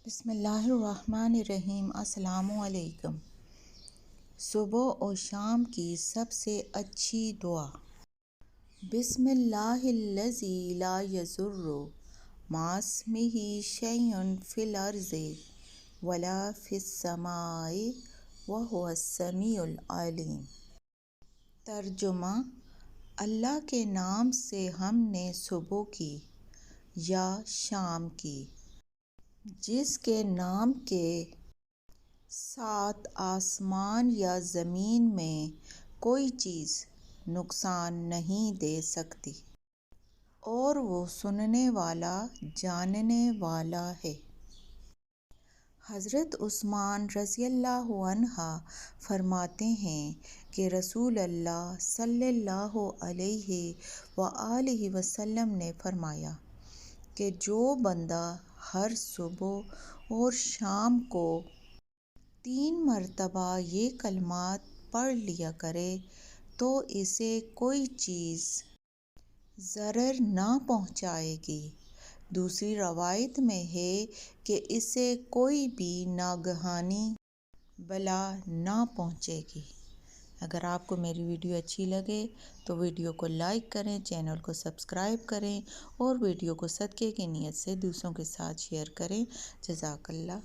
بسم اللہ الرحمن الرحیم۔ السلام علیکم۔ صبح و شام کی سب سے اچھی دعا۔ بسم اللہ الذی لا یضر مع اسمہ شیء فی الارض ولا فی السماء وہو السمیع العلیم۔ ترجمہ: اللہ کے نام سے ہم نے صبح کی یا شام کی، جس کے نام کے ساتھ آسمان یا زمین میں کوئی چیز نقصان نہیں دے سکتی، اور وہ سننے والا جاننے والا ہے۔ حضرت عثمان رضی اللہ عنہ فرماتے ہیں کہ رسول اللہ صلی اللہ علیہ وآلہ وسلم نے فرمایا کہ جو بندہ ہر صبح اور شام کو 3 مرتبہ یہ کلمات پڑھ لیا کرے تو اسے کوئی چیز ضرر نہ پہنچائے گی۔ دوسری روایت میں ہے کہ اسے کوئی بھی ناگہانی بلا نہ پہنچے گی۔ اگر آپ کو میری ویڈیو اچھی لگے تو ویڈیو کو لائک کریں، چینل کو سبسکرائب کریں اور ویڈیو کو صدقے کی نیت سے دوسروں کے ساتھ شیئر کریں۔ جزاک اللہ۔